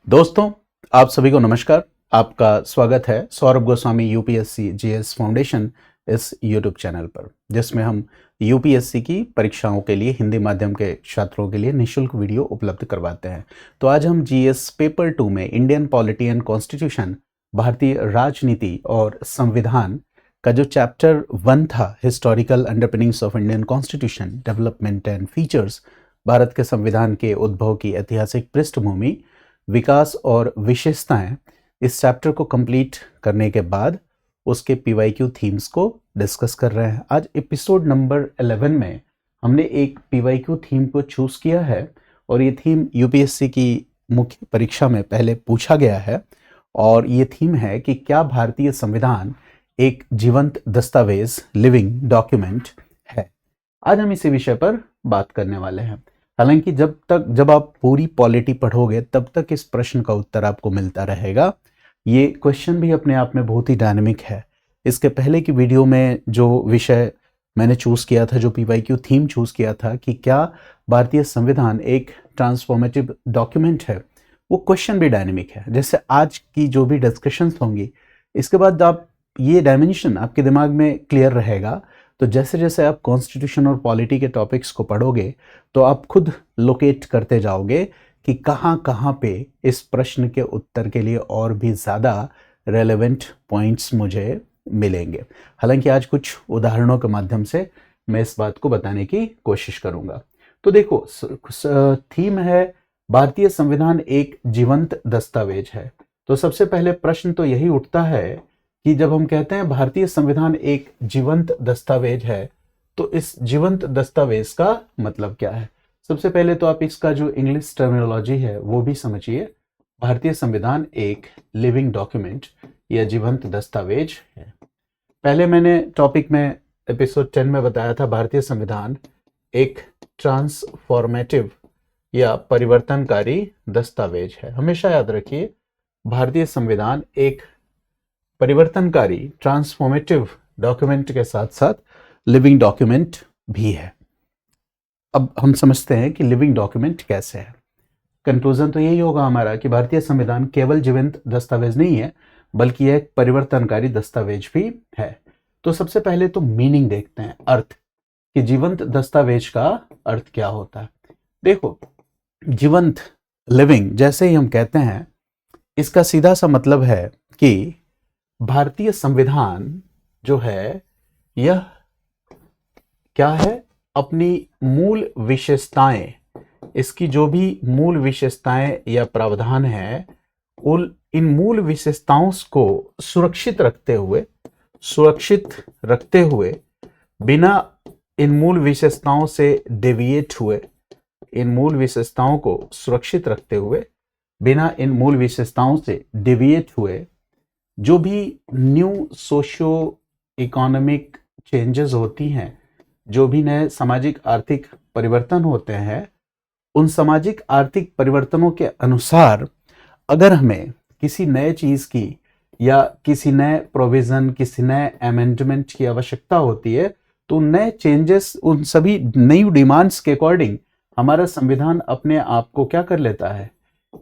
दोस्तों, आप सभी को नमस्कार। आपका स्वागत है Saurabh Goswami UPSC GS foundation इस यूट्यूब चैनल पर, जिसमें हम यूपीएससी की परीक्षाओं के लिए हिंदी माध्यम के छात्रों के लिए निःशुल्क वीडियो उपलब्ध करवाते हैं। तो आज हम जीएस पेपर 2 में इंडियन पॉलिटी एंड कॉन्स्टिट्यूशन, भारतीय राजनीति और संविधान का जो चैप्टर 1 था, historical underpinnings of Indian constitution, development and features, Bharat के संविधान के उद्भव की ऐतिहासिक पृष्ठभूमि, विकास और विशेषताएं, इस चैप्टर को कंप्लीट करने के बाद उसके पीवाईक्यू थीम्स को डिस्कस कर रहे हैं। आज एपिसोड नंबर 11 में हमने एक पीवाईक्यू थीम को चूज किया है और ये थीम यूपीएससी की मुख्य परीक्षा में पहले पूछा गया है और ये थीम है कि क्या भारतीय संविधान एक जीवंत दस्तावेज, लिविंग डॉक्यूमेंट है। आज हम इसी विषय पर बात करने वाले हैं। हालांकि जब आप पूरी पॉलिटी पढ़ोगे तब तक इस प्रश्न का उत्तर आपको मिलता रहेगा। ये क्वेश्चन भी अपने आप में बहुत ही डायनेमिक है। इसके पहले की वीडियो में जो विषय मैंने चूज किया था, जो पीवाईक्यू थीम चूज किया था कि क्या भारतीय संविधान एक ट्रांसफॉर्मेटिव डॉक्यूमेंट है, वो क्वेश्चन भी डायनेमिक है। जैसे आज की जो भी डिस्कशंस होंगी, इसके बाद आप ये डायमेंशन आपके दिमाग में क्लियर रहेगा। तो जैसे जैसे आप कॉन्स्टिट्यूशन और पॉलिटी के टॉपिक्स को पढ़ोगे तो आप खुद लोकेट करते जाओगे कि कहाँ कहाँ पे इस प्रश्न के उत्तर के लिए और भी ज़्यादा रेलेवेंट पॉइंट्स मुझे मिलेंगे। हालांकि आज कुछ उदाहरणों के माध्यम से मैं इस बात को बताने की कोशिश करूँगा। तो देखो, थीम है भारतीय संविधान एक जीवंत दस्तावेज है। तो सबसे पहले प्रश्न तो यही उठता है कि जब हम कहते हैं भारतीय संविधान एक जीवंत दस्तावेज है, तो इस जीवंत दस्तावेज का मतलब क्या है। सबसे पहले तो आप इसका जो इंग्लिश टर्मिनोलॉजी है वो भी समझिए। भारतीय संविधान एक लिविंग डॉक्यूमेंट या जीवंत दस्तावेज है। पहले मैंने टॉपिक में एपिसोड 10 में बताया था, भारतीय संविधान एक ट्रांसफॉर्मेटिव या परिवर्तनकारी दस्तावेज है। हमेशा याद रखिए, भारतीय संविधान एक परिवर्तनकारी ट्रांसफॉर्मेटिव डॉक्यूमेंट के साथ साथ लिविंग डॉक्यूमेंट भी है। अब हम समझते हैं कि लिविंग डॉक्यूमेंट कैसे है। कंक्लूजन तो यही होगा हमारा कि भारतीय संविधान केवल जीवंत दस्तावेज नहीं है, बल्कि यह एक परिवर्तनकारी दस्तावेज भी है। तो सबसे पहले तो मीनिंग देखते हैं, अर्थ, कि जीवंत दस्तावेज का अर्थ क्या होता है। देखो, जीवंत, लिविंग जैसे ही हम कहते हैं, इसका सीधा सा मतलब है कि भारतीय संविधान जो है यह क्या है, अपनी मूल विशेषताएं, इसकी जो भी मूल विशेषताएं या प्रावधान है, इन मूल विशेषताओं को सुरक्षित रखते हुए बिना इन मूल विशेषताओं से डेविएट हुए, इन मूल विशेषताओं को सुरक्षित रखते हुए बिना इन मूल विशेषताओं से डेविएट हुए जो भी न्यू सोशियो इकोनॉमिक चेंजेस होती हैं, जो भी नए सामाजिक आर्थिक परिवर्तन होते हैं, उन सामाजिक आर्थिक परिवर्तनों के अनुसार अगर हमें किसी नए चीज की या किसी नए प्रोविजन, किसी नए अमेंडमेंट की आवश्यकता होती है, तो नए चेंजेस, उन सभी नई डिमांड्स के अकॉर्डिंग हमारा संविधान अपने आप को क्या कर लेता है,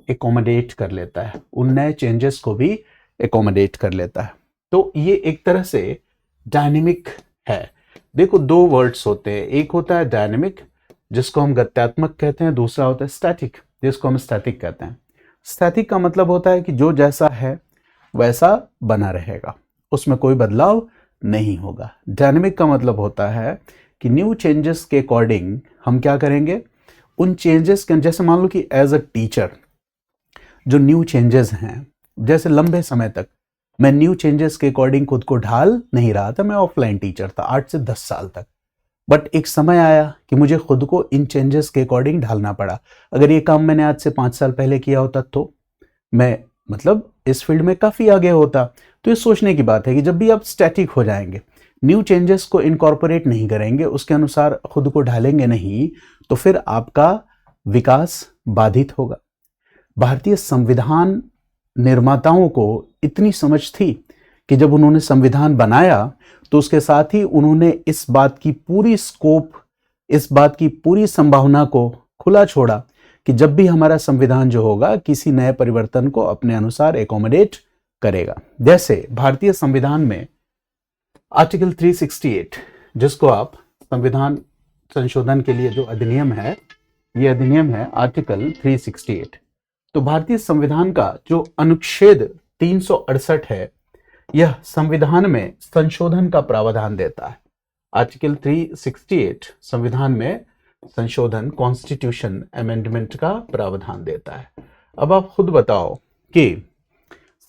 एकोमोडेट कर लेता है, उन नए चेंजेस को भी एकोमोडेट कर लेता है। तो ये एक तरह से डायनेमिक है। देखो, दो वर्ड्स होते हैं, एक होता है डायनेमिक जिसको हम गत्यात्मक कहते हैं, दूसरा होता है स्टैटिक जिसको हम स्टैटिक कहते हैं। स्टैटिक का मतलब होता है कि जो जैसा है वैसा बना रहेगा, उसमें कोई बदलाव नहीं होगा। डायनेमिक का मतलब होता है कि न्यू चेंजेस के अकॉर्डिंग हम क्या करेंगे, उन चेंजेस के, जैसे मान लो कि एज अ टीचर जो न्यू चेंजेस हैं, जैसे लंबे समय तक मैं न्यू चेंजेस के अकॉर्डिंग खुद को ढाल नहीं रहा था, मैं ऑफलाइन टीचर था 8 से 10 साल तक। बट एक समय आया कि मुझे खुद को इन चेंजेस के अकॉर्डिंग ढालना पड़ा। अगर ये काम मैंने आज से 5 साल पहले किया होता तो मैं इस फील्ड में काफ़ी आगे होता। तो ये सोचने की बात है कि जब भी आप स्टैटिक हो जाएंगे, न्यू चेंजेस को इनकॉर्पोरेट नहीं करेंगे, उसके अनुसार खुद को ढालेंगे नहीं, तो फिर आपका विकास बाधित होगा। भारतीय संविधान निर्माताओं को इतनी समझ थी कि जब उन्होंने संविधान बनाया तो उसके साथ ही उन्होंने इस बात की पूरी स्कोप, इस बात की पूरी संभावना को खुला छोड़ा कि जब भी हमारा संविधान जो होगा किसी नए परिवर्तन को अपने अनुसार एकोमोडेट करेगा। जैसे भारतीय संविधान में आर्टिकल 368, जिसको आप संविधान संशोधन के लिए जो अधिनियम है, ये अधिनियम है आर्टिकल 368। तो भारतीय संविधान का जो अनुच्छेद 368 है, यह संविधान में संशोधन का प्रावधान देता है। आर्टिकल 368 संविधान में संशोधन, कॉन्स्टिट्यूशन अमेंडमेंट का प्रावधान देता है। अब आप खुद बताओ कि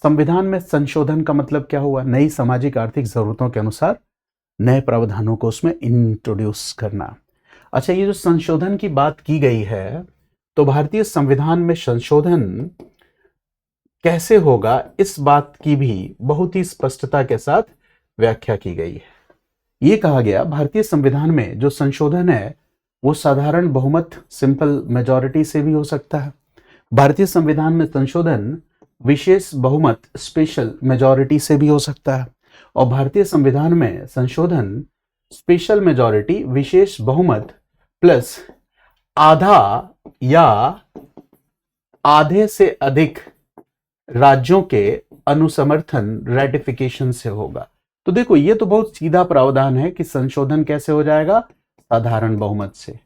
संविधान में संशोधन का मतलब क्या हुआ? नई सामाजिक आर्थिक जरूरतों के अनुसार नए प्रावधानों को उसमें इंट्रोड्यूस करना। अच्छा, ये जो संशोधन की बात की गई है, तो भारतीय संविधान में संशोधन कैसे होगा, इस बात की भी बहुत ही स्पष्टता के साथ व्याख्या की गई है। ये कहा गया भारतीय संविधान में जो संशोधन है वो साधारण बहुमत, सिंपल मेजॉरिटी से भी हो सकता है। भारतीय संविधान में संशोधन विशेष बहुमत, स्पेशल मेजॉरिटी से भी हो सकता है। और भारतीय संविधान में संशोधन स्पेशल मेजॉरिटी, विशेष बहुमत प्लस आधा या आधे से अधिक राज्यों के अनुसमर्थन, रेटिफिकेशन से होगा। तो देखो, ये तो बहुत सीधा प्रावधान है कि संशोधन कैसे हो जाएगा, साधारण बहुमत से।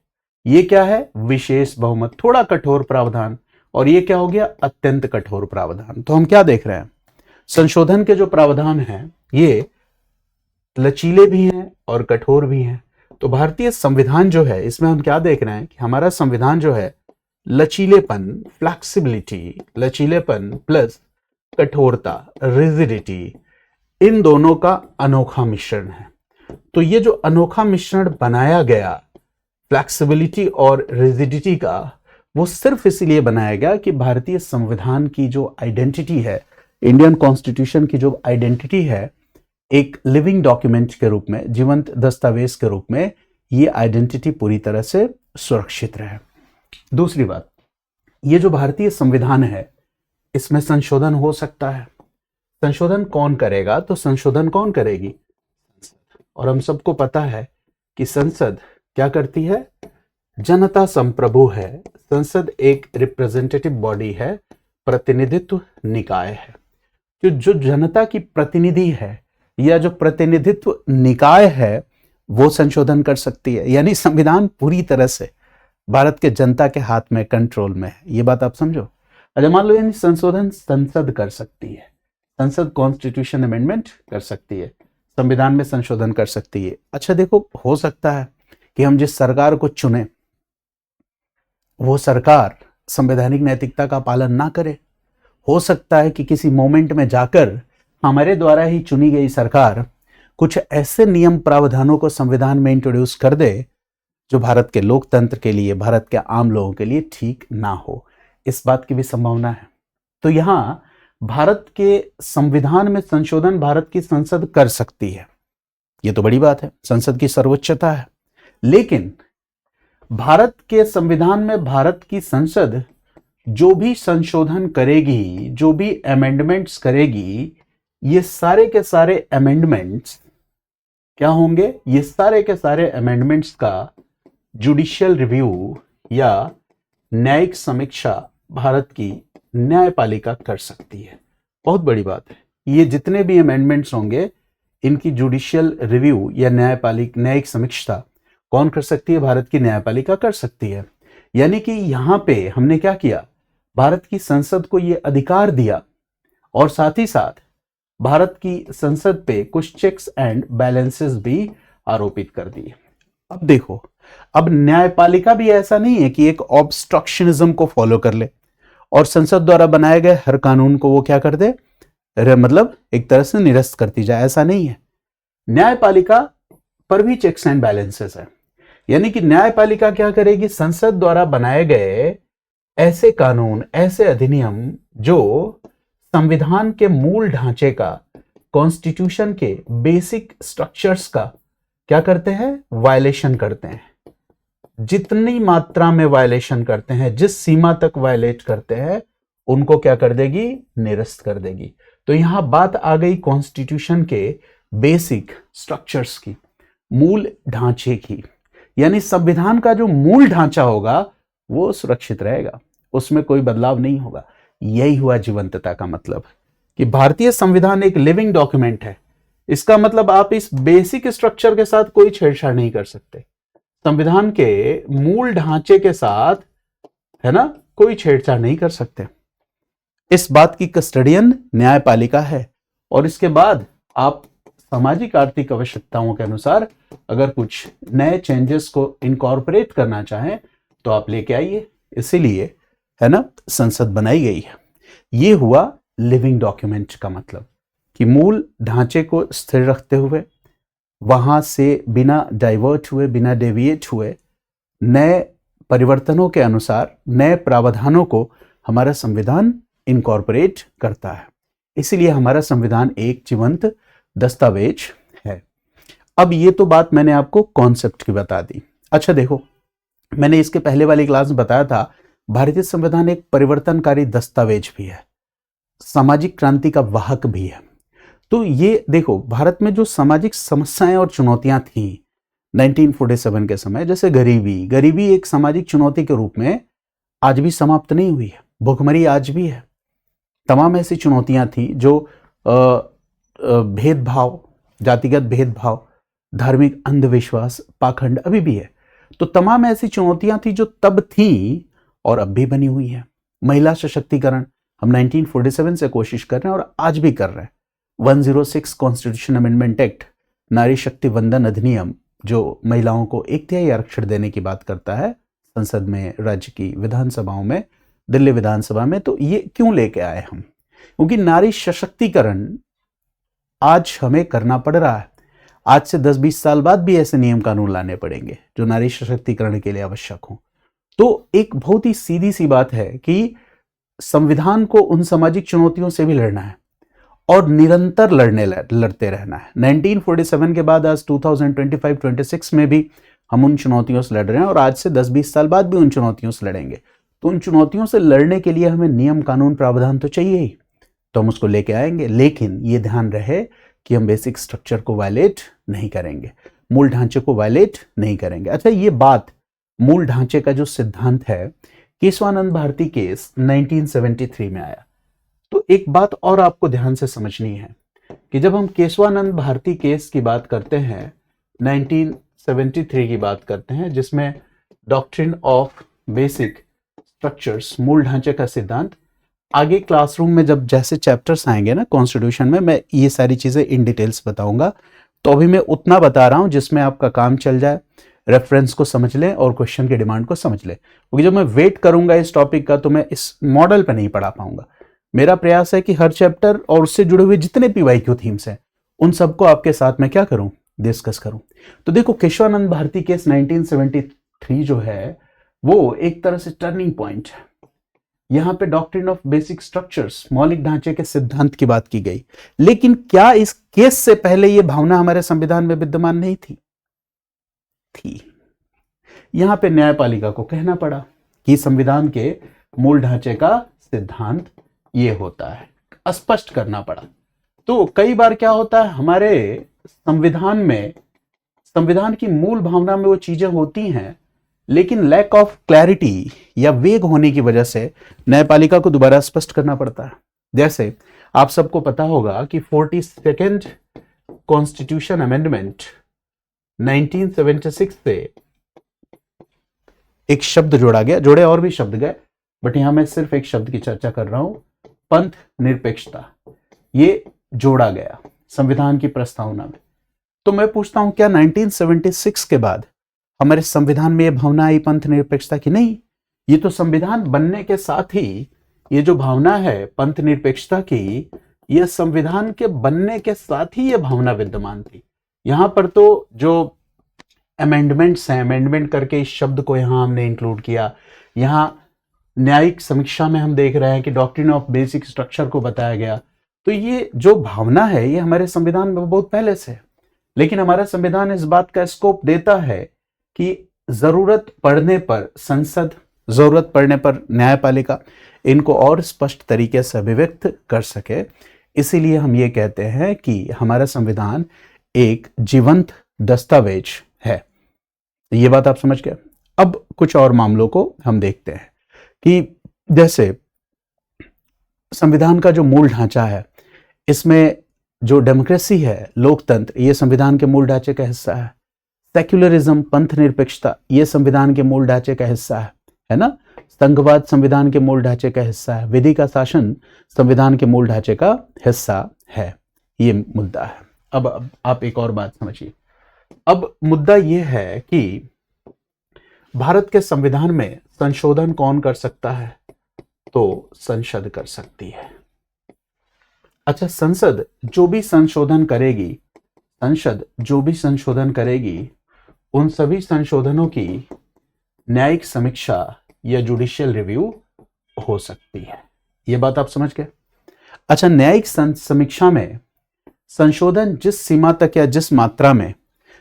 ये क्या है, विशेष बहुमत, थोड़ा कठोर प्रावधान। और ये क्या हो गया, अत्यंत कठोर प्रावधान। तो हम क्या देख रहे हैं, संशोधन के जो प्रावधान हैं ये लचीले भी हैं और कठोर भी हैं। तो भारतीय संविधान जो है, इसमें हम क्या देख रहे हैं कि हमारा संविधान जो है लचीलेपन, फ्लेक्सिबिलिटी, लचीलेपन प्लस कठोरता, रिजिडिटी, इन दोनों का अनोखा मिश्रण है। तो ये जो अनोखा मिश्रण बनाया गया फ्लेक्सिबिलिटी और रिजिडिटी का, वो सिर्फ इसलिए बनाया गया कि भारतीय संविधान की जो आइडेंटिटी है, इंडियन कॉन्स्टिट्यूशन की जो आइडेंटिटी है, एक लिविंग डॉक्यूमेंट के रूप में, जीवंत दस्तावेज के रूप में, ये आइडेंटिटी पूरी तरह से सुरक्षित रहे। दूसरी बात, ये जो भारतीय संविधान है इसमें संशोधन हो सकता है। संशोधन कौन करेगा? तो संशोधन कौन करेगी? और हम सबको पता है कि संसद क्या करती है, जनता संप्रभु है। संसद एक रिप्रेजेंटेटिव बॉडी है, प्रतिनिधित्व निकाय है। जो जनता की प्रतिनिधि है या जो प्रतिनिधित्व निकाय है, वो संशोधन कर सकती है। यानी संविधान पूरी तरह से भारत के जनता के हाथ में, कंट्रोल में है। ये बात आप समझो। अच्छा, मान लो यानी संशोधन संसद कर सकती है, संसद कॉन्स्टिट्यूशन अमेंडमेंट कर सकती है, संविधान में संशोधन कर सकती है। अच्छा देखो, हो सकता है कि हम जिस सरकार को चुने वो सरकार संवैधानिक नैतिकता का पालन ना करे। हो सकता है कि किसी मोमेंट में जाकर हमारे द्वारा ही चुनी गई सरकार कुछ ऐसे नियम प्रावधानों को संविधान में इंट्रोड्यूस कर दे जो भारत के लोकतंत्र के लिए, भारत के आम लोगों के लिए ठीक ना हो। इस बात की भी संभावना है। तो यहां भारत के संविधान में संशोधन भारत की संसद कर सकती है, ये तो बड़ी बात है, संसद की सर्वोच्चता है। लेकिन भारत के संविधान में भारत की संसद जो भी संशोधन करेगी, जो भी अमेंडमेंट्स करेगी, ये सारे के सारे अमेंडमेंट्स क्या होंगे, ये सारे के सारे अमेंडमेंट्स का जुडिशियल रिव्यू या न्यायिक समीक्षा भारत की न्यायपालिका कर सकती है। बहुत बड़ी बात है। ये जितने भी अमेंडमेंट्स होंगे, इनकी जुडिशियल रिव्यू या न्यायिक समीक्षा कौन कर सकती है? भारत की न्यायपालिका कर सकती है। यानी कि यहां पे हमने क्या किया, भारत की संसद को यह अधिकार दिया और साथ ही साथ भारत की संसद पे कुछ चेक्स एंड बैलेंसेस भी आरोपित कर दिए। अब देखो, अब न्यायपालिका भी ऐसा नहीं है कि एक ऑब्स्ट्रक्शनिज्म को फॉलो कर ले और संसद द्वारा बनाए गए हर कानून को वो क्या कर दे, मतलब एक तरह से निरस्त करती जाए, ऐसा नहीं है। न्यायपालिका पर भी चेक्स एंड बैलेंसेस है। यानी कि न्यायपालिका क्या करेगी, संसद द्वारा बनाए गए ऐसे कानून, ऐसे अधिनियम जो संविधान के मूल ढांचे का, कॉन्स्टिट्यूशन के बेसिक स्ट्रक्चर्स का क्या करते हैं, वायलेशन करते हैं। जितनी मात्रा में वायलेशन करते हैं, जिस सीमा तक वायलेट करते हैं, उनको क्या कर देगी, निरस्त कर देगी। तो यहां बात आ गई कॉन्स्टिट्यूशन के बेसिक स्ट्रक्चर्स की, मूल ढांचे की। यानी संविधान का जो मूल ढांचा होगा वो सुरक्षित रहेगा, उसमें कोई बदलाव नहीं होगा। यही हुआ जीवंतता का मतलब, कि भारतीय संविधान एक लिविंग डॉक्यूमेंट है। इसका मतलब आप इस बेसिक स्ट्रक्चर के साथ कोई छेड़छाड़ नहीं कर सकते, संविधान के मूल ढांचे के साथ, है ना, कोई छेड़छाड़ नहीं कर सकते। इस बात की कस्टडियन न्यायपालिका है। और इसके बाद आप सामाजिक आर्थिक आवश्यकताओं के अनुसार अगर कुछ नए चेंजेस को इनकॉर्पोरेट करना चाहें तो आप लेके आइए। इसीलिए, है ना, संसद बनाई गई है। ये हुआ लिविंग डॉक्यूमेंट का मतलब, कि मूल ढांचे को स्थिर रखते हुए, वहां से बिना डाइवर्ट हुए, बिना डेविएट हुए, नए परिवर्तनों के अनुसार नए प्रावधानों को हमारा संविधान इनकॉर्पोरेट करता है। इसीलिए हमारा संविधान एक जीवंत दस्तावेज है। अब ये तो बात मैंने आपको कॉन्सेप्ट की बता दी। अच्छा देखो, मैंने इसके पहले वाली क्लास में बताया था भारतीय संविधान एक परिवर्तनकारी दस्तावेज भी है, सामाजिक क्रांति का वाहक भी है। तो ये देखो, भारत में जो सामाजिक समस्याएं और चुनौतियां थी 1947 के समय, जैसे गरीबी एक सामाजिक चुनौती के रूप में आज भी समाप्त नहीं हुई है, भुखमरी आज भी है। तमाम ऐसी चुनौतियां थी जो भेदभाव, जातिगत भेदभाव, धार्मिक अंधविश्वास, पाखंड अभी भी है। तो तमाम ऐसी चुनौतियां थी जो तब थी और अब भी बनी हुई है। महिला सशक्तिकरण हम 1947 से कोशिश कर रहे हैं और आज भी कर रहे हैं। 106 कॉन्स्टिट्यूशन अमेंडमेंट एक्ट, नारी शक्ति वंदन अधिनियम, जो महिलाओं को 1/3 आरक्षण देने की बात करता है संसद में, राज्य की विधानसभाओं में, दिल्ली विधानसभा में। तो ये क्यों लेके आए हम? क्योंकि नारी सशक्तिकरण आज हमें करना पड़ रहा है। आज से 10-20 साल बाद भी ऐसे नियम कानून लाने पड़ेंगे जो नारी सशक्तिकरण के लिए आवश्यक हो। तो एक बहुत ही सीधी सी बात है कि संविधान को उन सामाजिक चुनौतियों से भी लड़ना है और निरंतर लड़ते रहना है। 1947 के बाद आज 2025-26 में भी हम उन चुनौतियों से लड़ रहे हैं और आज से 10-20 साल बाद भी उन चुनौतियों से लड़ेंगे। तो उन चुनौतियों से लड़ने के लिए हमें नियम कानून प्रावधान तो चाहिए ही, तो हम उसको लेके आएंगे। लेकिन ये ध्यान रहे कि हम बेसिक स्ट्रक्चर को वायलेट नहीं करेंगे, मूल ढांचे को वायलेट नहीं करेंगे। अच्छा, ये बात मूल ढांचे का जो सिद्धांत है, केशवानंद भारती केस 1973 में आया। तो एक बात और आपको ध्यान से समझनी है कि जब हम केशवानंद भारती केस की बात करते हैं, 1973 की बात करते हैं, जिसमें डॉक्ट्रिन ऑफ बेसिक स्ट्रक्चर्स, मूल ढांचे का सिद्धांत, आगे क्लासरूम में जब जैसे चैप्टर्स आएंगे ना कॉन्स्टिट्यूशन में, मैं ये सारी चीजें इन डिटेल्स बताऊंगा। तो अभी मैं उतना बता रहा हूं जिसमें आपका काम चल जाए, रेफरेंस को समझ लें और क्वेश्चन की डिमांड को समझ लें। क्योंकि जब मैं वेट करूंगा इस टॉपिक का तो मैं इस मॉडल पर नहीं पढ़ा पाऊंगा। मेरा प्रयास है कि हर चैप्टर और उससे जुड़े हुए जितने पीवाईक्यू थीम्स हैं उन सबको आपके साथ मैं क्या करूं, डिस्कस करूं। तो देखो, केशवानंद भारती केस 1973 जो है वो एक तरह से टर्निंग पॉइंट है। यहां पे डॉक्ट्रिन ऑफ बेसिक स्ट्रक्चर्स, मौलिक ढांचे के सिद्धांत की बात की गई। लेकिन क्या इस केस से पहले यह भावना हमारे संविधान में विद्यमान नहीं थी? थी। यहां पे न्यायपालिका को कहना पड़ा कि संविधान के मूल ढांचे का सिद्धांत ये होता है, स्पष्ट करना पड़ा। तो कई बार क्या होता है, हमारे संविधान में, संविधान की मूल भावना में वो चीजें होती हैं, लेकिन लैक ऑफ क्लैरिटी या वेग होने की वजह से न्यायपालिका को दोबारा स्पष्ट करना पड़ता है। जैसे आप सबको पता होगा कि 42nd कॉन्स्टिट्यूशन अमेंडमेंट 1976 से एक शब्द जोड़ा गया, जोड़े और भी शब्द गए, बट यहां मैं सिर्फ एक शब्द की चर्चा कर रहा हूं, पंथ निरपेक्षता। ये जोड़ा गया संविधान की प्रस्तावना में। तो मैं पूछता हूं, क्या 1976 के बाद हमारे संविधान में यह भावना आई पंथ निरपेक्षता की? नहीं। ये तो संविधान बनने के साथ ही ये जो भावना है पंथ निरपेक्षता की, यह संविधान के बनने के साथ ही यह भावना विद्यमान थी। यहां पर तो जो अमेंडमेंट्स हैं, अमेंडमेंट करके इस शब्द को यहां हमने इंक्लूड किया। यहां न्यायिक समीक्षा में हम देख रहे हैं कि डॉक्ट्रिन ऑफ बेसिक स्ट्रक्चर को बताया गया। तो ये जो भावना है ये हमारे संविधान में बहुत पहले से है। लेकिन हमारा संविधान इस बात का स्कोप देता है कि जरूरत पड़ने पर संसद, जरूरत पड़ने पर न्यायपालिका इनको और स्पष्ट तरीके से अभिव्यक्त कर सके। इसीलिए हम ये कहते हैं कि हमारा संविधान एक जीवंत दस्तावेज है। ये बात आप समझ गए। अब कुछ और मामलों को हम देखते हैं कि जैसे संविधान का जो मूल ढांचा है, इसमें जो डेमोक्रेसी है, लोकतंत्र, ये संविधान के मूल ढांचे का हिस्सा है। सेक्युलरिज्म, पंथ निरपेक्षता, ये संविधान के मूल ढांचे का हिस्सा है ना। संघवाद संविधान के मूल ढांचे का हिस्सा है। विधि का शासन संविधान के मूल ढांचे का हिस्सा है। ये मुद्दा है। अब आप एक और बात समझिए। अब मुद्दा ये है कि भारत के संविधान में संशोधन कौन कर सकता है? तो संसद कर सकती है। अच्छा, संसद जो भी संशोधन करेगी, उन सभी संशोधनों की न्यायिक समीक्षा या जुडिशियल रिव्यू हो सकती है। यह बात आप समझ गए? अच्छा, न्यायिक समीक्षा में संशोधन जिस सीमा तक या जिस मात्रा में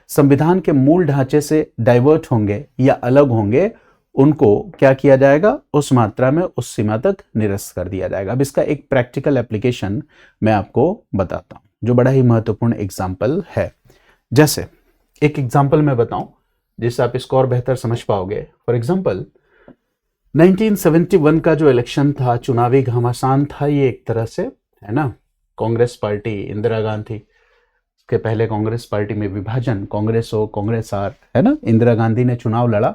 संविधान के मूल ढांचे से डाइवर्ट होंगे या अलग होंगे, उनको क्या किया जाएगा? उस मात्रा में, उस सीमा तक निरस्त कर दिया जाएगा। अब इसका एक प्रैक्टिकल एप्लीकेशन मैं आपको बताता हूं, जो बड़ा ही महत्वपूर्ण एग्जाम्पल है। जैसे एक एग्जाम्पल मैं बताऊं जिससे आप इसको और बेहतर समझ पाओगे। फॉर एग्जाम्पल 1971 का जो इलेक्शन था, चुनावी घमासान था ये एक तरह से, है ना। कांग्रेस पार्टी, इंदिरा गांधी के पहले कांग्रेस पार्टी में विभाजन, कांग्रेस हो, कांग्रेस आर, है ना। इंदिरा गांधी ने चुनाव लड़ा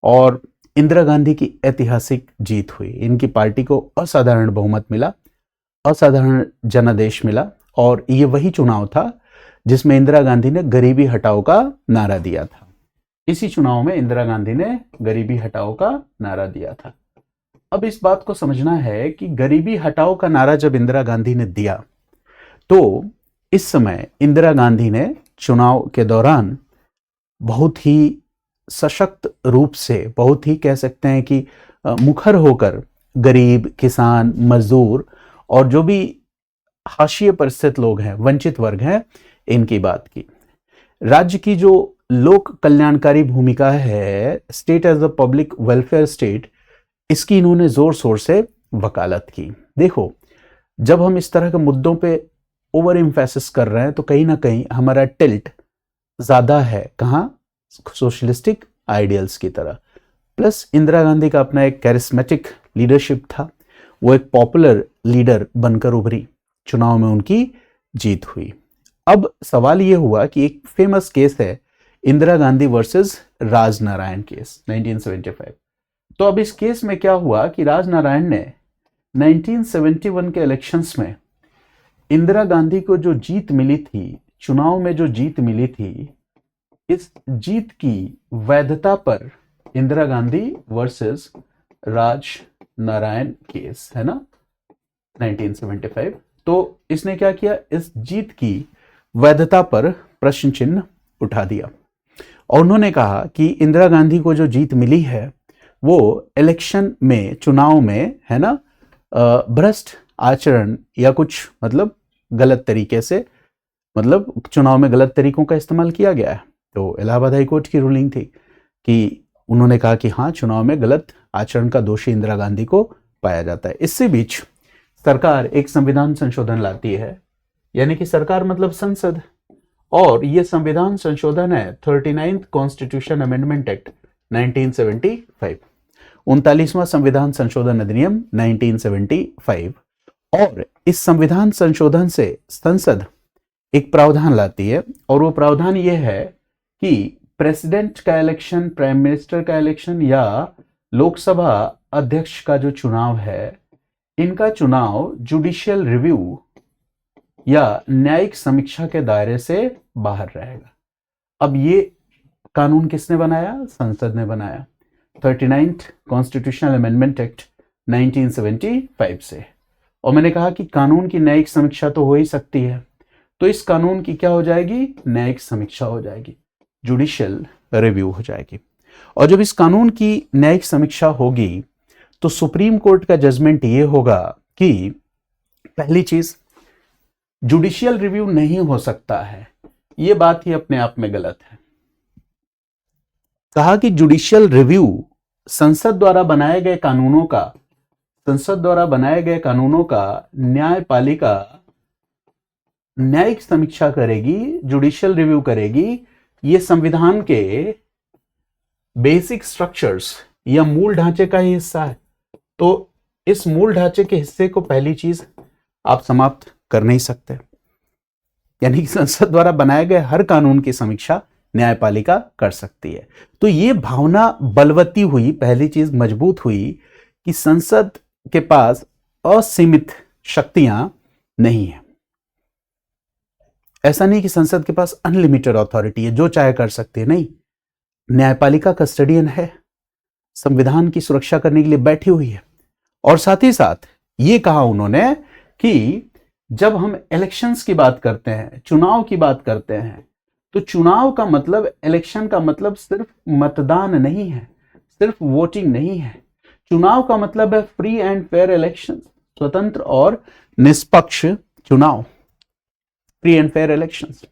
और इंदिरा गांधी की ऐतिहासिक जीत हुई। इनकी पार्टी को असाधारण बहुमत मिला, असाधारण जनादेश मिला, और ये वही चुनाव था जिसमें इंदिरा गांधी ने गरीबी हटाओ का नारा दिया था। इसी चुनाव में इंदिरा गांधी ने गरीबी हटाओ का नारा दिया था। अब इस बात को समझना है कि गरीबी हटाओ का नारा जब इंदिरा गांधी ने दिया, तो इस समय इंदिरा गांधी ने चुनाव के दौरान बहुत ही सशक्त रूप से, बहुत ही कह सकते हैं कि मुखर होकर गरीब, किसान, मजदूर और जो भी हाशिए पर स्थित लोग हैं, वंचित वर्ग हैं, इनकी बात की। राज्य की जो लोक कल्याणकारी भूमिका है, state as a public welfare state, इसकी इन्होंने जोर शोर से वकालत की। देखो, जब हम इस तरह के मुद्दों पे ओवर एम्फेसिस कर रहे हैं तो कहीं ना कहीं हमारा टिल्ट ज्यादा है कहाँ? सोशलिस्टिक आइडियल्स की तरह। प्लस इंदिरा गांधी का अपना एक कैरिस्मेटिक लीडरशिप था, वो एक पॉपुलर लीडर बनकर उभरी, चुनाव में उनकी जीत हुई। अब सवाल ये हुआ कि एक फेमस केस है इंदिरा गांधी वर्सेस राजनारायण केस, 1975। तो अब इस केस में क्या हुआ कि राजनारायण ने 1971 के इलेक्शंस में इंदिरा गांधी को जो जीत मिली थी, चुनाव में जो जीत मिली थी, इस जीत की वैधता पर इंदिरा गांधी वर्सेस राजनारायण केस, है ना, 1975। तो इसने क्या किया? इस जीत की वैधता पर प्रश्न चिन्ह उठा दिया और उन्होंने कहा कि इंदिरा गांधी को जो जीत मिली है वो इलेक्शन में, चुनाव में, है ना, भ्रष्ट आचरण या कुछ मतलब गलत तरीके से, मतलब चुनाव में गलत तरीकों का इस्तेमाल किया गया है। तो इलाहाबाद हाई कोर्ट की रूलिंग थी कि उन्होंने कहा कि हाँ, चुनाव में गलत आचरण का दोषी इंदिरा गांधी को पाया जाता है। इससे बीच सरकार एक संविधान संशोधन लाती है, यानी कि सरकार मतलब संसद, और यह संविधान संशोधन है 39th कॉन्स्टिट्यूशन अमेंडमेंट एक्ट 1975, 39वां संविधान संशोधन अधिनियम 1975। और इस संविधान संशोधन से संसद एक प्रावधान लाती है, और वो प्रावधान ये है कि प्रेसिडेंट का इलेक्शन, प्राइम मिनिस्टर का इलेक्शन या लोकसभा अध्यक्ष का जो चुनाव है, इनका चुनाव जुडिशियल रिव्यू या न्यायिक समीक्षा के दायरे से बाहर रहेगा। अब ये कानून किसने बनाया? संसद ने बनाया, 39th कॉन्स्टिट्यूशनल अमेंडमेंट एक्ट 1975 से। और मैंने कहा कि कानून की न्यायिक समीक्षा तो हो ही सकती है, तो इस कानून की क्या हो जाएगी? न्यायिक समीक्षा हो जाएगी, जुडिशियल रिव्यू हो जाएगी। और जब इस कानून की न्यायिक समीक्षा होगी तो सुप्रीम कोर्ट का जजमेंट ये होगा कि पहली चीज, जुडिशियल रिव्यू नहीं हो सकता है, ये बात ही अपने आप में गलत है। कहा कि जुडिशियल रिव्यू संसद द्वारा बनाए गए कानूनों का न्यायपालिका न्यायिक समीक्षा करेगी, जुडिशियल रिव्यू करेगी। ये संविधान के बेसिक स्ट्रक्चर्स या मूल ढांचे का ही हिस्सा है। तो इस मूल ढांचे के हिस्से को पहली चीज आप समाप्त कर नहीं सकते, यानी कि संसद द्वारा बनाए गए हर कानून की समीक्षा न्यायपालिका कर सकती है। तो ये भावना बलवती हुई, पहली चीज मजबूत हुई कि संसद के पास असीमित शक्तियां नहीं है। ऐसा नहीं कि संसद के पास अनलिमिटेड अथॉरिटी है, जो चाहे कर सकती है, नहीं। न्यायपालिका कस्टडियन है, संविधान की सुरक्षा करने के लिए बैठी हुई है। और साथ ही साथ ये कहा उन्होंने कि जब हम इलेक्शंस की बात करते हैं, चुनाव की बात करते हैं, तो चुनाव का मतलब, इलेक्शन का मतलब सिर्फ मतदान नहीं है, सिर्फ वोटिंग नहीं है। चुनाव का मतलब है फ्री एंड फेयर इलेक्शन, स्वतंत्र और निष्पक्ष चुनाव, फ्री एंड फेयर इलेक्शंस।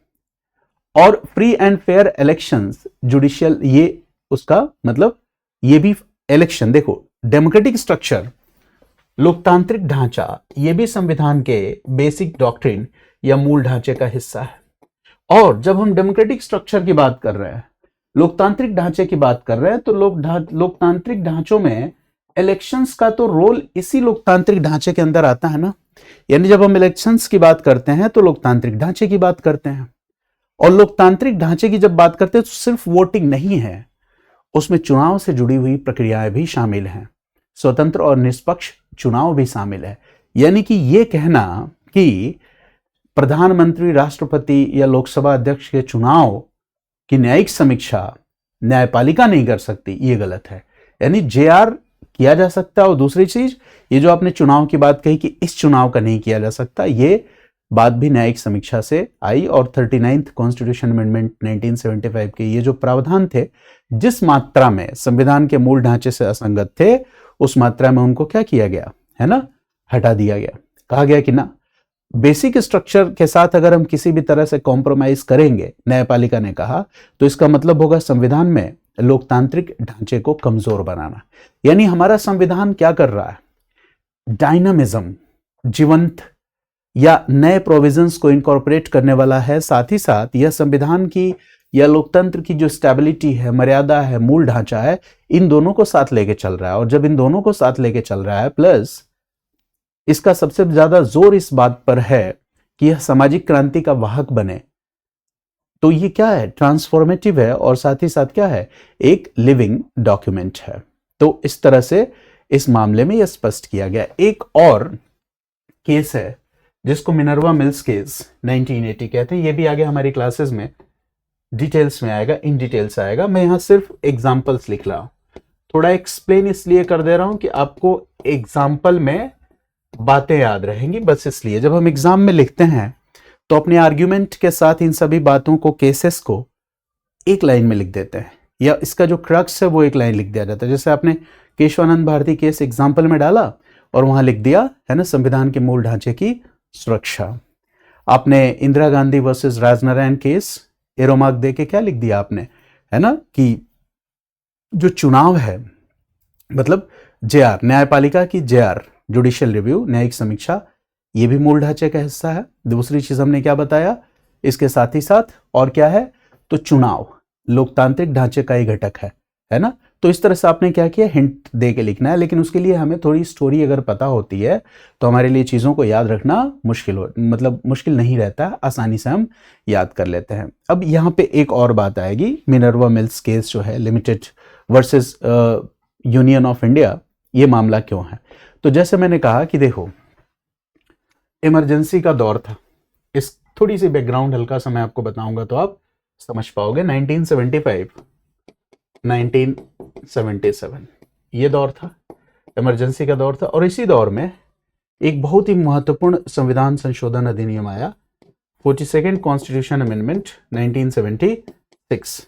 और free and fair elections judicial, ये उसका मतलब, ये भी इलेक्शन, देखो डेमोक्रेटिक स्ट्रक्चर, लोकतांत्रिक ढांचा, ये भी संविधान के बेसिक डॉक्ट्रिन या मूल ढांचे का हिस्सा है। और जब हम डेमोक्रेटिक स्ट्रक्चर की बात कर रहे हैं, लोकतांत्रिक ढांचे की बात कर रहे हैं, तो लोकतांत्रिक ढांचों में इलेक्शंस का तो रोल इसी लोकतांत्रिक ढांचे के अंदर आता है ना। यानी जब हम इलेक्शंस की बात करते हैं तो लोकतांत्रिक ढांचे की बात करते हैं। और लोकतांत्रिक ढांचे की जब बात करते हैं तो सिर्फ वोटिंग नहीं है, उसमें चुनाव से जुड़ी हुई प्रक्रियाएं भी शामिल हैं, स्वतंत्र और निष्पक्ष चुनाव भी शामिल है। यानी कि यह कहना कि प्रधानमंत्री, राष्ट्रपति या लोकसभा अध्यक्ष के चुनाव की न्यायिक समीक्षा न्यायपालिका नहीं कर सकती, यह गलत है। यानी जेआर किया जा सकता है। और दूसरी चीज, ये जो आपने चुनाव की बात कही कि इस चुनाव का नहीं किया जा सकता, ये बात भी न्यायिक समीक्षा से आई। और 39th कॉन्स्टिट्यूशन अमेंडमेंट 1975 के ये जो प्रावधान थे, जिस मात्रा में संविधान के मूल ढांचे से असंगत थे, उस मात्रा में उनको क्या किया गया है ना, हटा दिया गया। कहा गया कि ना, बेसिक स्ट्रक्चर के साथ अगर हम किसी भी तरह से कॉम्प्रोमाइज करेंगे, न्यायपालिका ने कहा, तो इसका मतलब होगा संविधान में लोकतांत्रिक ढांचे को कमजोर बनाना। यानी हमारा संविधान क्या कर रहा है, डायनामिज्म, जीवंत या नए प्रोविजंस को इनकॉर्पोरेट करने वाला है। साथ ही साथ यह संविधान की या लोकतंत्र की जो स्टेबिलिटी है, मर्यादा है, मूल ढांचा है, इन दोनों को साथ लेके चल रहा है। और जब इन दोनों को साथ लेके चल रहा है, प्लस इसका सबसे ज्यादा जोर इस बात पर है कि यह सामाजिक क्रांति का वाहक बने, तो ये क्या है, ट्रांसफॉर्मेटिव है। और साथ ही साथ क्या है, एक लिविंग डॉक्यूमेंट है। तो इस तरह से इस मामले में यह स्पष्ट किया गया। एक और केस है जिसको मिनर्वा मिल्स केस 1980 कहते हैं। ये भी आगे हमारी क्लासेस में डिटेल्स में आएगा, इन डिटेल्स आएगा। मैं यहां सिर्फ एग्जांपल्स लिख रहा हूं, थोड़ा एक्सप्लेन इसलिए कर दे रहा हूं कि आपको एग्जाम्पल में बातें याद रहेंगी, बस इसलिए। जब हम एग्जाम में लिखते हैं तो अपने आर्ग्यूमेंट के साथ इन सभी बातों को, केसेस को एक लाइन में लिख देते हैं, या इसका जो क्रक्स है वो एक लाइन लिख दिया जाता है। जैसे आपने केशवानंद भारती केस एग्जाम्पल में डाला और वहां लिख दिया है ना, संविधान के मूल ढांचे की सुरक्षा। आपने इंदिरा गांधी वर्सेस राजनारायण केस एरोमार्क दे के क्या लिख दिया आपने, है ना, कि जो चुनाव है, मतलब जेआर, न्यायपालिका की जेआर, जुडिशियल रिव्यू, न्यायिक समीक्षा, ये भी मूल ढांचे का हिस्सा है। दूसरी चीज हमने क्या बताया, इसके साथ ही साथ और क्या है, तो चुनाव लोकतांत्रिक ढांचे का ही घटक है ना। तो इस तरह से आपने क्या किया, हिंट दे के लिखना है। लेकिन उसके लिए हमें थोड़ी स्टोरी अगर पता होती है तो हमारे लिए चीजों को याद रखना मुश्किल नहीं रहता, आसानी से हम याद कर लेते हैं। अब यहाँ पे एक और बात आएगी, मिनर्वा मिल्स केस जो है, limited versus union of India, ये मामला क्यों है। तो जैसे मैंने कहा कि देखो, इमरजेंसी का दौर था। इस थोड़ी सी बैकग्राउंड हल्का सा मैं आपको बताऊंगा तो आप समझ पाओगे। 1975 1977 ये दौर था, इमरजेंसी का दौर था। और इसी दौर में एक बहुत ही महत्वपूर्ण संविधान संशोधन अधिनियम आया, 42nd constitution amendment 1976।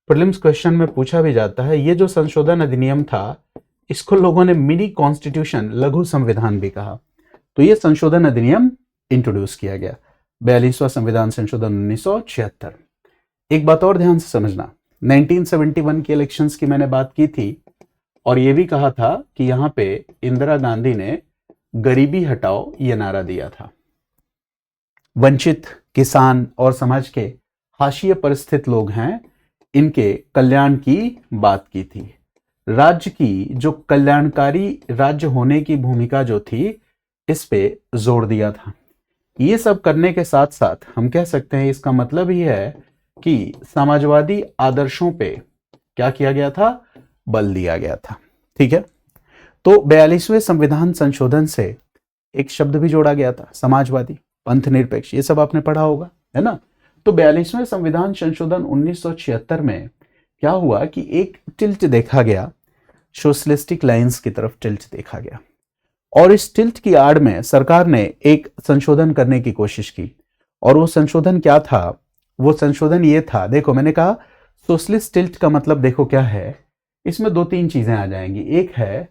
Prelims question में पूछा भी जाता है, ये जो संशोधन अधिनियम था, इसको लोगों ने मिनी कॉन्स्टिट्यूशन, लघु संविधान भी कहा। तो ये संशोधन अधिनियम इंट्रोड्यूस किया गया, 42वां संविधान संशोधन 1976। एक बात और ध्यान से समझना, 1971 के इलेक्शंस की मैंने बात की थी और यह भी कहा था कि यहां पे इंदिरा गांधी ने गरीबी हटाओ ये नारा दिया था। वंचित, किसान और समाज के हाशिए पर स्थित लोग हैं, इनके कल्याण की बात की थी। राज्य की जो कल्याणकारी राज्य होने की भूमिका जो थी, इस पे जोर दिया था। ये सब करने के साथ साथ हम कह सकते हैं, इसका मतलब ही है कि समाजवादी आदर्शों पे क्या किया गया था, बल दिया गया था। ठीक है, तो 42वें संविधान संशोधन से एक शब्द भी जोड़ा गया था, समाजवादी, पंथ निरपेक्ष, ये सब आपने पढ़ा होगा, है ना। तो 42वें संविधान संशोधन 1976 में क्या हुआ कि एक टिल्ट देखा गया, सोशलिस्टिक लाइंस की तरफ टिल्ट देखा गया, और इस टिल्ट की आड़ में सरकार ने एक संशोधन करने की कोशिश की। और वो संशोधन क्या था, वो संशोधन ये था, देखो मैंने कहा सोशलिस्ट टिल्ट का मतलब देखो क्या है, इसमें दो तीन चीजें आ जाएंगी। एक है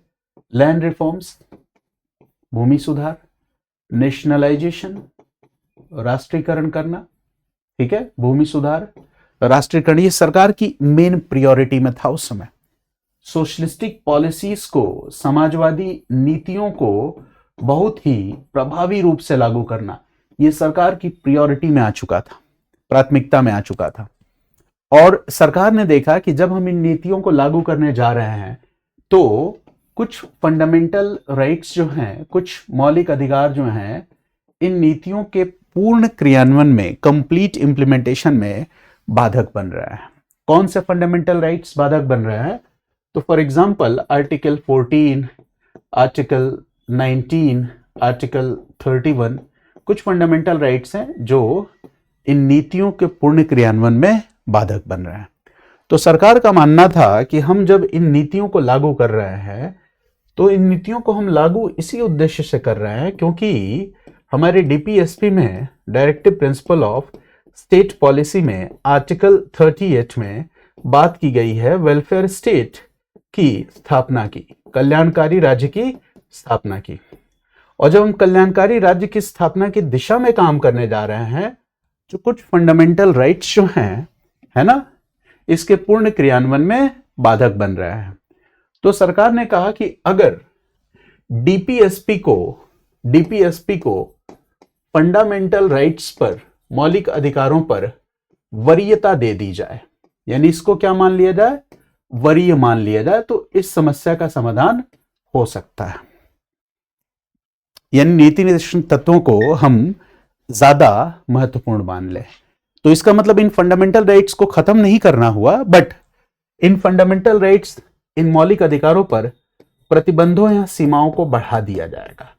लैंड रिफॉर्म्स, भूमि सुधार, नेशनलाइजेशन, राष्ट्रीयकरण करना। ठीक है, भूमि सुधार, राष्ट्रीयकरण, ये सरकार की मेन प्रायोरिटी में था उस समय। सोशलिस्टिक पॉलिसीज को, समाजवादी नीतियों को बहुत ही प्रभावी रूप से लागू करना, ये सरकार की प्रायोरिटी में आ चुका था, प्राथमिकता में आ चुका था। और सरकार ने देखा कि जब हम इन नीतियों को लागू करने जा रहे हैं तो कुछ फंडामेंटल राइट्स जो हैं, कुछ मौलिक अधिकार जो हैं, इन नीतियों के पूर्ण क्रियान्वयन में, कंप्लीट इंप्लीमेंटेशन में बाधक बन रहा है। कौन से फंडामेंटल राइट्स बाधक बन रहे हैं? तो for example article 14, article 19, article 31, कुछ फंडामेंटल राइट्स हैं जो इन नीतियों के पूर्ण क्रियान्वयन में बाधक बन रहे हैं। तो सरकार का मानना था कि हम जब इन नीतियों को लागू कर रहे हैं तो इन नीतियों को हम लागू इसी उद्देश्य से कर रहे हैं क्योंकि हमारे डीपीएसपी में, directive principle of state policy में, आर्टिकल 38 में बात की गई है वेलफेयर स्टेट की स्थापना की, कल्याणकारी राज्य की स्थापना की। और जब हम कल्याणकारी राज्य की स्थापना की दिशा में काम करने जा रहे हैं, जो कुछ फंडामेंटल राइट्स जो हैं, है ना, इसके पूर्ण क्रियान्वयन में बाधक बन रहे हैं। तो सरकार ने कहा कि अगर डीपीएसपी को फंडामेंटल राइट्स पर, मौलिक अधिकारों पर वरीयता दे दी जाए, यानी इसको क्या मान लिया जाए, वरीय मान लिया जाए, तो इस समस्या का समाधान हो सकता है। यानी नीति निर्देशन तत्वों को हम ज्यादा महत्वपूर्ण मान लें। तो इसका मतलब इन फंडामेंटल राइट्स को खत्म नहीं करना हुआ, बट इन फंडामेंटल राइट्स, इन मौलिक अधिकारों पर प्रतिबंधों या सीमाओं को बढ़ा दिया जाएगा।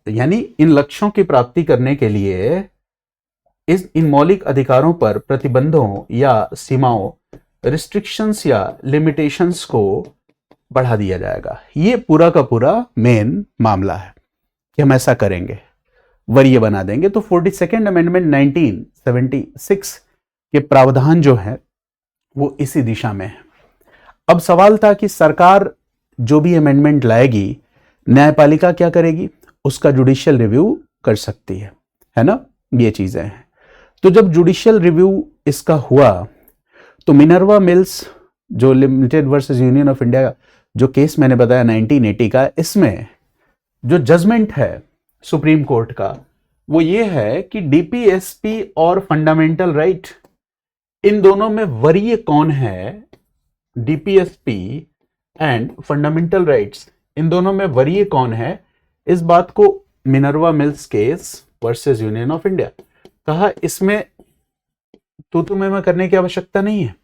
यानी इन लक्ष्यों की प्राप्ति करने के लिए इन मौलिक अधिकारों पर प्रतिबंधों या सीमाओं, रिस्ट्रिक्शंस या लिमिटेशंस को बढ़ा दिया जाएगा। ये पूरा का पूरा मेन मामला है कि हम ऐसा करेंगे, वरीय बना देंगे। तो 42nd अमेंडमेंट 1976 के प्रावधान जो है वो इसी दिशा में है। अब सवाल था कि सरकार जो भी अमेंडमेंट लाएगी, न्यायपालिका क्या करेगी, उसका जुडिशियल रिव्यू कर सकती है ना, ये चीजें हैं। तो जब जुडिशियल रिव्यू इसका हुआ तो मिनर्वा मिल्स जो limited versus union of India जो केस मैंने बताया 1980 का, इसमें जो जजमेंट है सुप्रीम कोर्ट का वो ये है कि डीपीएसपी और फंडामेंटल राइट, इन दोनों में वरीय कौन है, डीपीएसपी एंड फंडामेंटल राइट्स, इन दोनों में वरीय कौन है, इस बात को Minerva mills case versus union of India कहा। इसमें तू मैं करने की आवश्यकता नहीं है।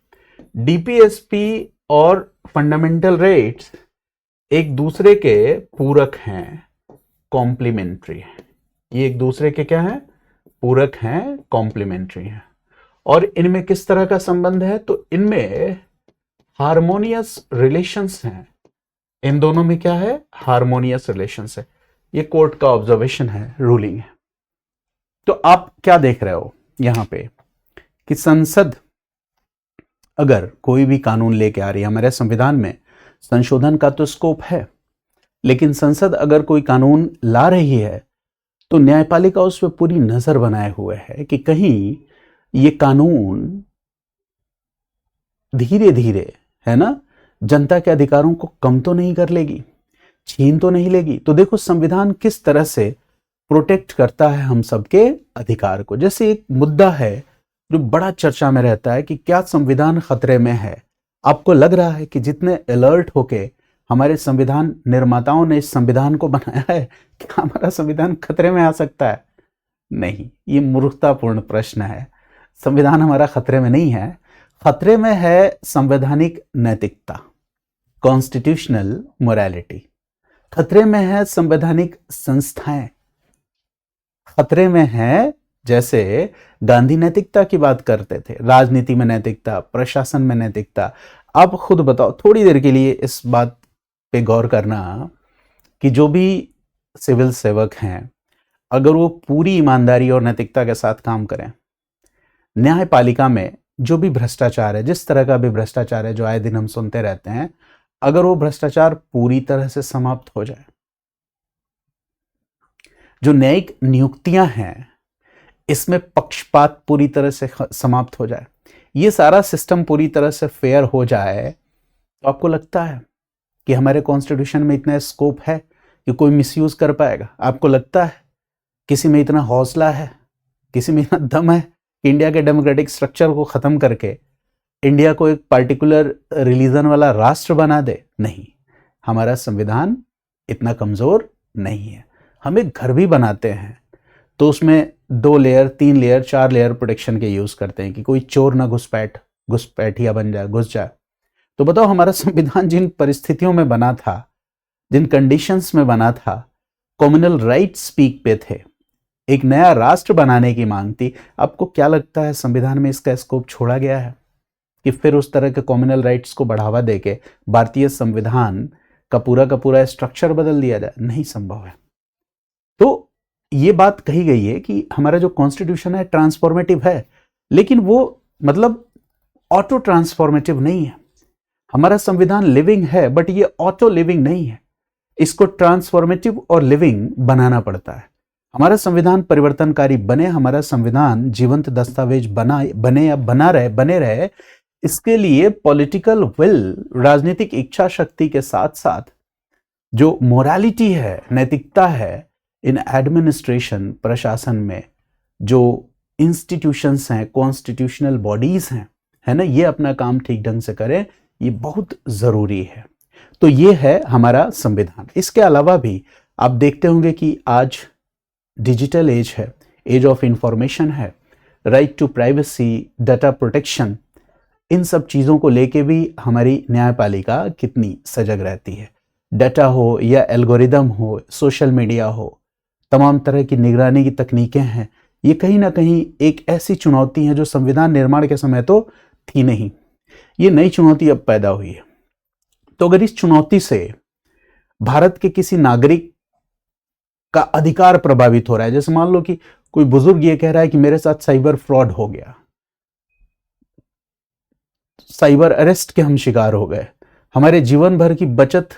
डीपीएसपी और फंडामेंटल राइट्स एक दूसरे के पूरक हैं, कॉम्प्लीमेंट्री हैं। ये एक दूसरे के क्या हैं, पूरक हैं, कॉम्प्लीमेंट्री हैं। और इनमें किस तरह का संबंध है, तो इनमें हार्मोनियस रिलेशंस हैं। इन दोनों में क्या है, हार्मोनियस रिलेशंस है। ये कोर्ट का ऑब्जर्वेशन है, रूलिंग है। तो आप क्या देख रहे हो यहां पे कि संसद अगर कोई भी कानून लेके आ रही है, हमारे संविधान में संशोधन का तो स्कोप है, लेकिन संसद अगर कोई कानून ला रही है तो न्यायपालिका उस पर पूरी नजर बनाए हुए है कि कहीं ये कानून धीरे धीरे, है ना, जनता के अधिकारों को कम तो नहीं कर लेगी, छीन तो नहीं लेगी। तो देखो संविधान किस तरह से प्रोटेक्ट करता है हम सबके अधिकार को। जैसे एक मुद्दा है जो बड़ा चर्चा में रहता है कि क्या संविधान खतरे में है। आपको लग रहा है कि जितने अलर्ट होके हमारे संविधान निर्माताओं ने इस संविधान को बनाया है, क्या हमारा संविधान खतरे में आ सकता है? नहीं, ये मूर्खतापूर्ण प्रश्न है। संविधान हमारा खतरे में नहीं है। खतरे में है संवैधानिक नैतिकता, कॉन्स्टिट्यूशनल मोरालिटी। खतरे में है संवैधानिक संस्थाएं। खतरे में है, जैसे गांधी नैतिकता की बात करते थे, राजनीति में नैतिकता, प्रशासन में नैतिकता। आप खुद बताओ, थोड़ी देर के लिए इस बात पे गौर करना कि जो भी सिविल सेवक हैं, अगर वो पूरी ईमानदारी और नैतिकता के साथ काम करें, न्यायपालिका में जो भी भ्रष्टाचार है, जिस तरह का भी भ्रष्टाचार है जो आए दिन हम सुनते रहते हैं, अगर वो भ्रष्टाचार पूरी तरह से समाप्त हो जाए, जो न्यायिक नियुक्तियां हैं इसमें पक्षपात पूरी तरह से समाप्त हो जाए, ये सारा सिस्टम पूरी तरह से फेयर हो जाए, तो आपको लगता है कि हमारे कॉन्स्टिट्यूशन में इतना स्कोप है कि कोई मिसयूज कर पाएगा? आपको लगता है किसी में इतना हौसला है, किसी में इतना दम है कि इंडिया के डेमोक्रेटिक स्ट्रक्चर को खत्म करके इंडिया को एक पार्टिकुलर रिलीजन वाला राष्ट्र बना दे? नहीं, हमारा संविधान इतना कमजोर नहीं है। हम एक घर भी बनाते हैं तो उसमें 2 लेयर, 3 लेयर, 4 लेयर प्रोटेक्शन के यूज करते हैं कि कोई चोर ना घुसपैठिया बन जाए, घुस जाए। तो बताओ, हमारा संविधान जिन परिस्थितियों में बना था, जिन कंडीशंस में बना था, कम्युनल राइट्स पीक पे थे, एक नया राष्ट्र बनाने की मांग थी। आपको क्या लगता है संविधान में इसका स्कोप छोड़ा गया है कि फिर उस तरह के कम्युनल राइट्स को बढ़ावा देके भारतीय संविधान का पूरा स्ट्रक्चर बदल दिया जाए? नहीं संभव है। तो ये बात कही गई है कि हमारा जो कॉन्स्टिट्यूशन है ट्रांसफॉर्मेटिव है, लेकिन वो मतलब ऑटो ट्रांसफॉर्मेटिव नहीं है। हमारा संविधान लिविंग है, बट ये ऑटो लिविंग नहीं है। इसको ट्रांसफॉर्मेटिव और लिविंग बनाना पड़ता है। हमारा संविधान परिवर्तनकारी बने, हमारा संविधान जीवंत दस्तावेज बने रहे, इसके लिए पॉलिटिकल विल, राजनीतिक इच्छा शक्ति के साथ साथ जो मोरालिटी है, नैतिकता है, इन एडमिनिस्ट्रेशन, प्रशासन में जो इंस्टीट्यूशंस हैं, कॉन्स्टिट्यूशनल बॉडीज हैं, है ना, ये अपना काम ठीक ढंग से करें, ये बहुत जरूरी है। तो ये है हमारा संविधान। इसके अलावा भी आप देखते होंगे कि आज डिजिटल एज है, एज ऑफ इंफॉर्मेशन है, right to privacy, data protection, इन सब चीजों को लेके भी हमारी न्यायपालिका कितनी सजग रहती है। डाटा हो या एल्गोरिदम हो, सोशल मीडिया हो, तमाम तरह की निगरानी की तकनीकें हैं, ये कहीं ना कहीं एक ऐसी चुनौती है जो संविधान निर्माण के समय तो थी नहीं। ये नई चुनौती अब पैदा हुई है। तो अगर इस चुनौती से भारत के किसी नागरिक का अधिकार प्रभावित हो रहा है, जैसे मान लो कि कोई बुजुर्ग ये कह रहा है कि मेरे साथ साइबर फ्रॉड हो गया, साइबर अरेस्ट के हम शिकार हो गए, हमारे जीवन भर की बचत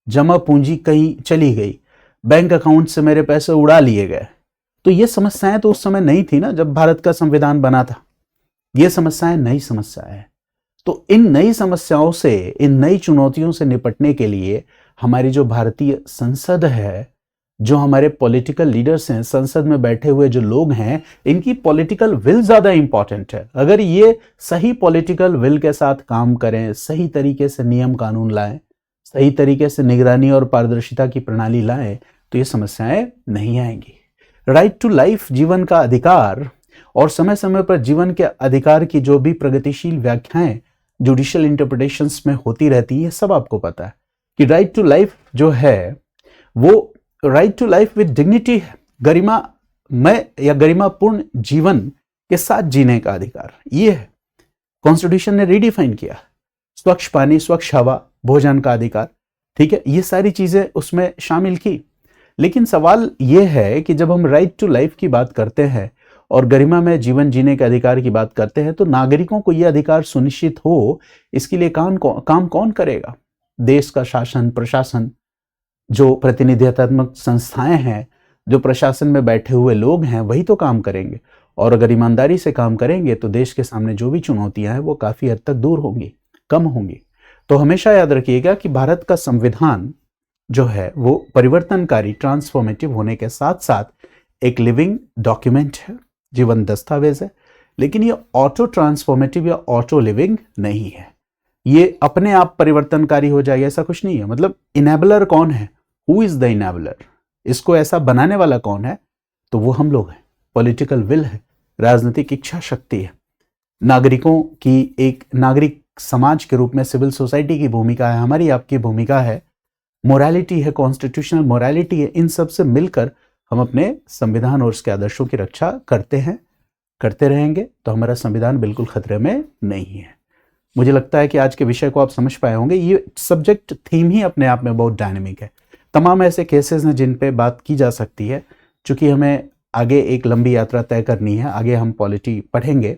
जमा पूंजी कहीं चली गई, बैंक अकाउंट से मेरे पैसे उड़ा लिए गए, तो ये समस्याएं तो उस समय नहीं थी ना जब भारत का संविधान बना था। ये समस्याएं नई समस्याएं हैं। तो इन नई समस्याओं से, इन नई चुनौतियों से निपटने के लिए हमारी जो भारतीय संसद है, जो हमारे पॉलिटिकल लीडर्स हैं, संसद में बैठे हुए जो लोग हैं, इनकी पॉलिटिकल विल ज्यादा इंपॉर्टेंट है। अगर ये सही पॉलिटिकल विल के साथ काम करें, सही तरीके से नियम कानून लाएं, सही तरीके से निगरानी और पारदर्शिता की प्रणाली लाएं, तो ये समस्याएं नहीं आएंगी। राइट टू लाइफ, जीवन का अधिकार, और समय समय पर जीवन के अधिकार की जो भी प्रगतिशील व्याख्याएं जुडिशियल इंटरप्रिटेशंस में होती रहती है, सब आपको पता है कि राइट टू लाइफ जो है वो right to life with dignity है, गरिमामय या गरिमापूर्ण जीवन के साथ जीने का अधिकार, ये है। कॉन्स्टिट्यूशन ने रीडिफाइन किया। स्वच्छ पानी, स्वच्छ हवा, भोजन का अधिकार, ठीक है, ये सारी चीजें उसमें शामिल की। लेकिन सवाल यह है कि जब हम राइट टू लाइफ की बात करते हैं और गरिमा में जीवन जीने के अधिकार की बात करते हैं, तो नागरिकों को यह अधिकार सुनिश्चित हो, इसके लिए काम कौन करेगा? देश का शासन, प्रशासन, जो प्रतिनिधित्वात्मक संस्थाएं हैं, जो प्रशासन में बैठे हुए लोग हैं, वही तो काम करेंगे। और अगर ईमानदारी से काम करेंगे तो देश के सामने जो भी चुनौतियां हैं वो काफी हद तक दूर होंगी, कम होंगी। तो हमेशा याद रखिएगा कि भारत का संविधान जो है वो परिवर्तनकारी, ट्रांसफॉर्मेटिव होने के साथ साथ एक लिविंग डॉक्यूमेंट है, जीवन दस्तावेज है। लेकिन ये ऑटो ट्रांसफॉर्मेटिव या ऑटो लिविंग नहीं है। ये अपने आप परिवर्तनकारी हो जाएगा ऐसा कुछ नहीं है। मतलब इनेबलर कौन है? Who is the enabler? इसको ऐसा बनाने वाला कौन है? तो वो हम लोग हैं। पॉलिटिकल विल है, राजनीतिक इच्छा शक्ति है, नागरिकों की एक नागरिक समाज के रूप में सिविल सोसाइटी की भूमिका है, हमारी आपकी भूमिका है, मोरालिटी है, कॉन्स्टिट्यूशनल मोरालिटी है। इन सब से मिलकर हम अपने संविधान और उसके आदर्शों की रक्षा करते हैं, करते रहेंगे, तो हमारा संविधान बिल्कुल खतरे में नहीं है। मुझे लगता है कि आज के विषय को आप समझ पाए होंगे। ये सब्जेक्ट थीम ही अपने आप में बहुत डायनेमिक है। तमाम ऐसे केसेस हैं जिन पे बात की जा सकती है। चूँकि हमें आगे एक लंबी यात्रा तय करनी है, आगे हम पॉलिटी पढ़ेंगे,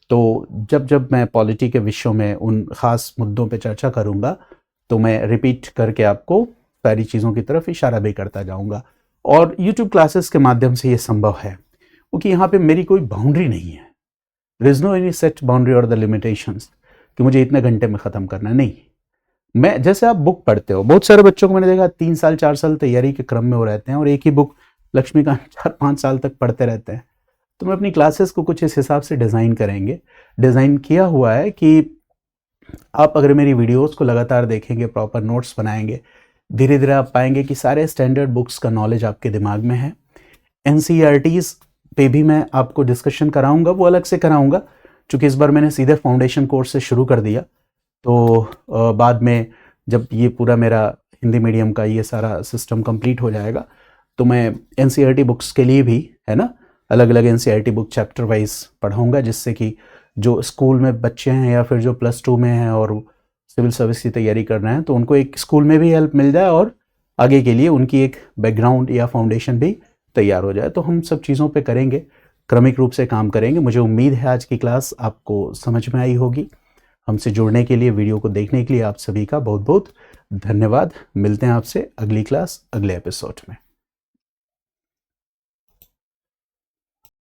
तो जब जब मैं पॉलिटी के विषयों में उन ख़ास मुद्दों पे चर्चा करूँगा तो मैं रिपीट करके आपको सारी चीज़ों की तरफ इशारा भी करता जाऊँगा। और यूट्यूब क्लासेस के माध्यम से ये संभव है क्योंकि यहाँ पे मेरी कोई बाउंड्री नहीं है। There is no any set boundary और द लिमिटेशंस कि मुझे इतने घंटे में ख़त्म करना है। नहीं, मैं जैसे आप बुक पढ़ते हो, बहुत सारे बच्चों को मैंने देखा 3 साल 4 साल तैयारी के क्रम में वो रहते हैं और एक ही बुक लक्ष्मीकांत 4-5 साल तक पढ़ते रहते हैं। तो मैं अपनी क्लासेस को कुछ इस हिसाब से डिज़ाइन किया हुआ है कि आप अगर मेरी वीडियोस को लगातार देखेंगे, प्रॉपर नोट्स बनाएंगे, धीरे धीरे आप पाएंगे कि सारे स्टैंडर्ड बुक्स का नॉलेज आपके दिमाग में है। एनसीईआरटीज़ पे भी मैं आपको डिस्कशन कराऊंगा, वो अलग से कराऊंगा क्योंकि इस बार मैंने सीधे फाउंडेशन कोर्स से शुरू कर दिया। तो बाद में जब ये पूरा मेरा हिंदी मीडियम का ये सारा सिस्टम कंप्लीट हो जाएगा तो मैं एनसीईआरटी बुक्स के लिए भी, है ना, अलग अलग एनसीईआरटी बुक चैप्टर वाइज पढ़ाऊंगा, जिससे कि जो स्कूल में बच्चे हैं या फिर जो +2 में हैं और सिविल सर्विस की तैयारी कर रहे हैं तो उनको एक स्कूल में भी हेल्प मिल जाए और आगे के लिए उनकी एक बैकग्राउंड या फाउंडेशन भी तैयार हो जाए। तो हम सब चीज़ों पे करेंगे, क्रमिक रूप से काम करेंगे। मुझे उम्मीद है आज की क्लास आपको समझ में आई होगी। हमसे जुड़ने के लिए, वीडियो को देखने के लिए आप सभी का बहुत बहुत धन्यवाद। मिलते हैं आपसे अगली क्लास, अगले एपिसोड में।